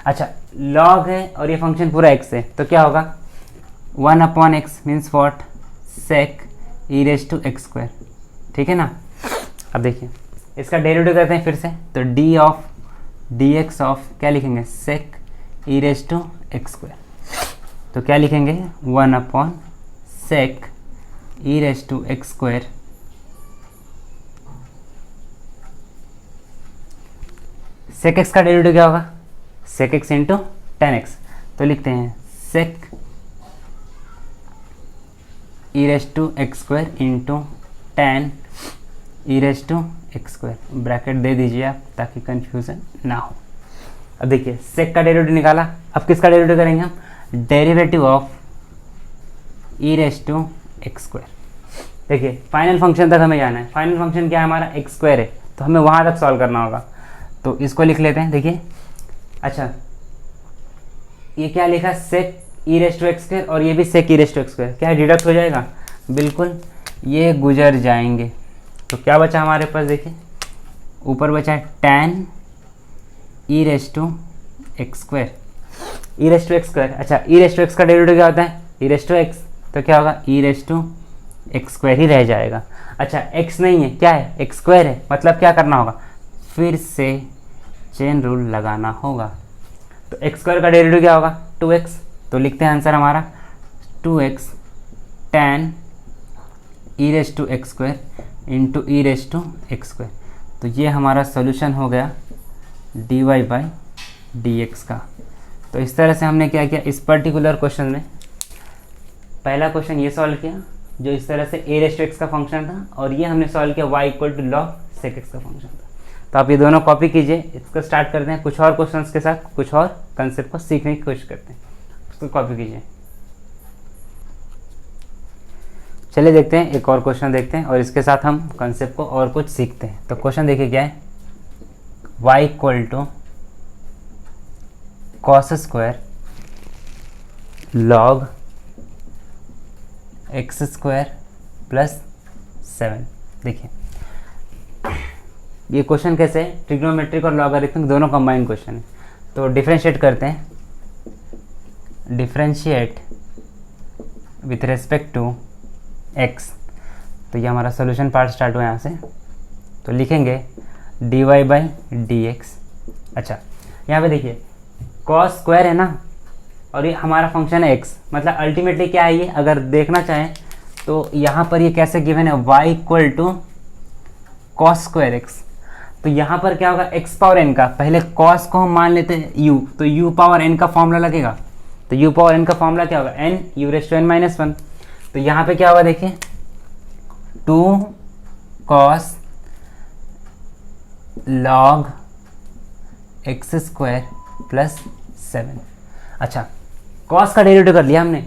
अच्छा लॉग है और ये फंक्शन पूरा x है, तो क्या होगा 1/x means what sec e raise to x square, ठीक है ना। अब देखिए इसका डेरिवेटिव करते हैं फिर से, तो D of D x of क्या लिखेंगे, sec e raise to x square, तो क्या लिखेंगे 1 upon sec e raise to x square sec x का डेरिवेटिव क्या होगा, sec x into tan x, तो लिखते हैं sec e raise to x square into tan e raise to x square, bracket दे दीजिए आप ताकि कंफ्यूजन ना हो। अब देखिए सेक का डेरिवेटिव निकाला, अब किसका डेरिवेटिव करेंगे हम, derivative of e raise to x square. देखिए फाइनल फंक्शन तक हमें जाना है, फाइनल फंक्शन क्या है हमारा एक्स स्क्वायर है, तो हमें वहाँ तक सॉल्व करना होगा, तो इसको लिख लेते हैं। देखिए अच्छा ये क्या लिखा, सेक e raise to x square और ये भी सेक e raise to x square, क्या डिडक्ट हो जाएगा, बिल्कुल ये गुजर जाएंगे, तो क्या बचा हमारे पास, देखिए ऊपर बचा है tan e raise to x square, e raise to x square. अच्छा ई रेज टू एक्स का डेरिवेटिव क्या होता है, ई रेज टू एक्स, तो क्या होगा ई रेज टू एक्स स्क्वायर ही रह जाएगा। अच्छा एक्स नहीं है, क्या है एक्स स्क्वायर है, मतलब क्या करना होगा, फिर से चेन रूल लगाना होगा, तो एक्स स्क्वायर का डेरिवेटिव क्या होगा 2x, तो लिखते हैं आंसर हमारा 2x tan e raise to x square into e raise to x square, तो ये हमारा सोल्यूशन हो गया dy बाई डी एक्स का। तो इस तरह से हमने क्या किया इस पर्टिकुलर क्वेश्चन में, पहला क्वेश्चन ये सॉल्व किया जो इस तरह से a रेज टू एक्स का फंक्शन था, और ये हमने सॉल्व किया y equal to log sec x का फंक्शन था। तो आप ये दोनों कॉपी कीजिए, इसको स्टार्ट करते हैं कुछ और क्वेश्चंस के साथ, कुछ और कंसेप्ट को सीखने की कोशिश करते हैं, उसको कॉपी कीजिए। चलिए देखते हैं एक और क्वेश्चन देखते हैं और इसके साथ हम कंसेप्ट को और कुछ सीखते हैं। तो क्वेश्चन देखिए क्या है, y equal to cos square log x square plus 7। देखिए ये क्वेश्चन कैसे है, ट्रिग्नोमेट्रिक और लॉगरिथमिक दोनों कंबाइन क्वेश्चन है, तो डिफरेंशिएट करते हैं, differentiate with respect to x, तो ये हमारा सोल्यूशन पार्ट स्टार्ट हुआ यहाँ से, तो लिखेंगे dy बाई डी एक्स। अच्छा यहाँ पे देखिए कॉस स्क्वायर है ना, और ये हमारा फंक्शन है x, मतलब अल्टीमेटली क्या है ये, अगर देखना चाहें तो यहाँ पर ये कैसे गिवन है y equal to cos square x, तो यहाँ पर क्या होगा x पावर n का, पहले cos को हम मान लेते हैं u, तो u पावर n का फॉर्मूला लगेगा, तो u पावर n का फॉर्मूला क्या होगा n u raise to n minus 1, तो यहाँ पे क्या होगा देखिए 2 cos log x square plus 7। अच्छा cos का डेरिवेटिव कर लिया हमने,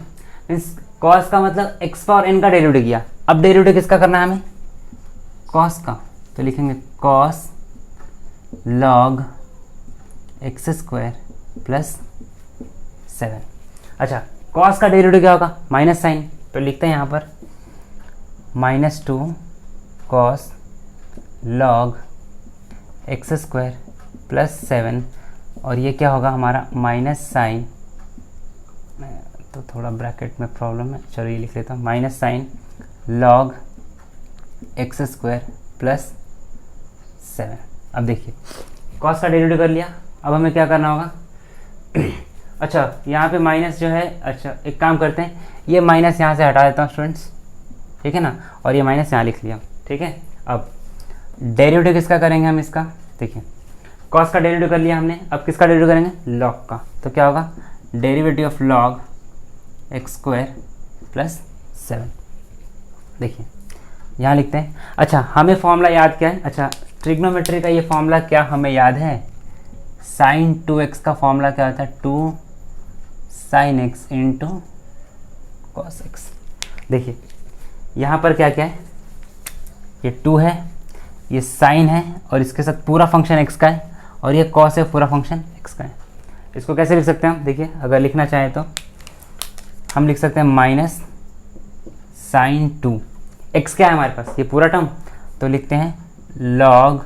मीन्स cos का मतलब x पावर n का डेरिवेटिव किया, अब डेरिवेटिव किसका करना है हमें, cos का, तो लिखेंगे cos log x square plus 7। अच्छा cos का डेरिवेटिव क्या होगा माइनस साइन, तो लिखते हैं यहाँ पर -2 cos log x square plus 7, और ये क्या होगा हमारा माइनस साइन, तो थोड़ा ब्रैकेट में प्रॉब्लम है, चलो ये लिख लेता हूँ minus sine log x square plus 7। अब देखिए cos का डेरिवेटिव कर लिया, अब हमें क्या करना होगा अच्छा यहाँ पे माइनस जो है, अच्छा एक काम करते हैं, ये माइनस यहाँ से हटा देता हूँ स्टूडेंट्स, ठीक है ना, और ये माइनस यहाँ लिख लिया, ठीक है। अब डेरिवेटिव किसका करेंगे हम इसका, देखिए cos का डेरिवेटिव कर लिया हमने, अब किसका डेरिवेटिव करेंगे log का, तो क्या होगा derivative of log x square plus 7। देखिए यहाँ लिखते हैं, अच्छा हमें फॉर्मूला याद क्या है, अच्छा ट्रिग्नोमेट्री का ये फॉर्मूला क्या हमें याद है, sin 2x का फॉर्मूला क्या होता है 2 sin x into cos x. देखिए यहाँ पर क्या क्या है, ये 2 है, ये साइन है, और इसके साथ पूरा फंक्शन x का है, और ये कॉस है पूरा फंक्शन x का है। इसको कैसे लिख सकते हैं हम, देखिए अगर लिखना चाहें तो हम लिख सकते हैं माइनस साइन 2, x क्या है हमारे पास ये पूरा टर्म, तो लिखते हैं log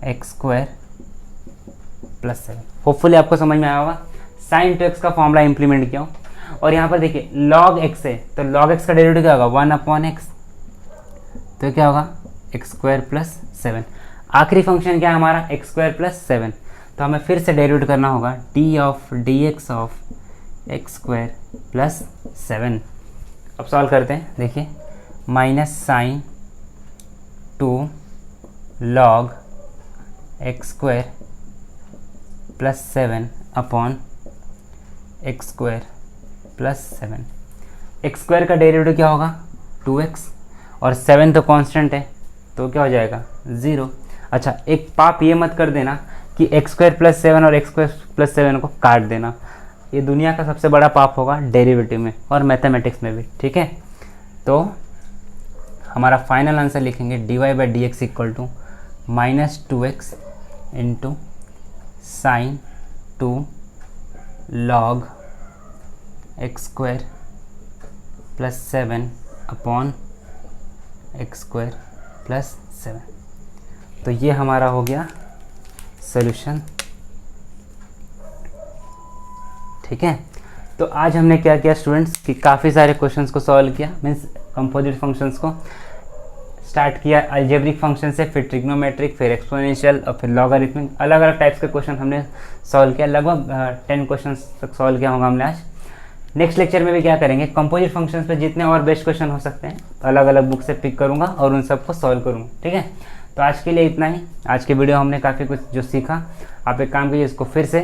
x square plus 7। Hopefully आपको समझ में आया होगा, साइन 2x का फॉर्मूला इंप्लीमेंट किया हूँ, और यहाँ पर देखिए log x है, तो log x का डेरिवेटिव क्या होगा 1 अपॉन एक्स, तो क्या होगा एक्स स्क्वायर प्लस 7। आखिरी फंक्शन क्या है हमारा एक्स स्क्वायर प्लस 7, तो हमें फिर से डेरिवेट करना होगा d of D x of x square plus 7। अब सॉल्व करते हैं, देखिए minus sine 2 log x square plus 7 upon x square plus 7। X square का डेरिवेटिव क्या होगा 2x, और 7 तो कांस्टेंट है तो क्या हो जाएगा 0। अच्छा, एक पाप ये मत कर देना कि एक्स स्क्वायर प्लस 7 और एक्स स्क्वायर प्लस 7 को काट देना, ये दुनिया का सबसे बड़ा पाप होगा डेरिवेटिव में और मैथमेटिक्स में भी, ठीक है। तो हमारा फाइनल आंसर लिखेंगे dy by d x equal to minus 2x into sine 2 log x square plus 7 upon x square plus 7। तो ये हमारा हो गया सॉल्यूशन, ठीक है। तो आज हमने क्या किया स्टूडेंट्स कि काफ़ी सारे क्वेश्चंस को सॉल्व किया, मीन्स कंपोजिट फंक्शंस को स्टार्ट किया अलजेब्रिक फंक्शन से, फिर ट्रिग्नोमेट्रिक, फिर एक्सपोनेंशियल और फिर लॉगरिथमिक, अलग अलग टाइप्स के क्वेश्चन हमने सॉल्व किया। लगभग 10 क्वेश्चन तक सॉल्व किया होगा हमने आज। नेक्स्ट लेक्चर में भी क्या करेंगे, कंपोजिट फंक्शंस पे जितने और बेस्ट क्वेश्चन हो सकते हैं अलग अलग बुक से पिक करूँगा और उन सबको सॉल्व करूँगा, ठीक है। तो आज के लिए इतना ही। आज के वीडियो हमने काफ़ी कुछ जो सीखा, आप एक काम कीजिए, इसको फिर से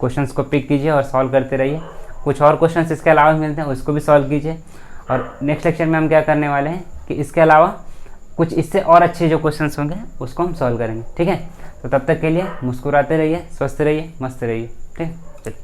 क्वेश्चंस को पिक कीजिए और सॉल्व करते रहिए। कुछ और क्वेश्चंस इसके अलावा मिलते हैं, उसको भी सॉल्व कीजिए। और नेक्स्ट लेक्चर में हम क्या करने वाले हैं कि इसके अलावा कुछ इससे और अच्छे जो क्वेश्चंस होंगे उसको हम सॉल्व करेंगे, ठीक है। तो तब तक के लिए मुस्कुराते रहिए, स्वस्थ रहिए, मस्त रहिए, ठीक है।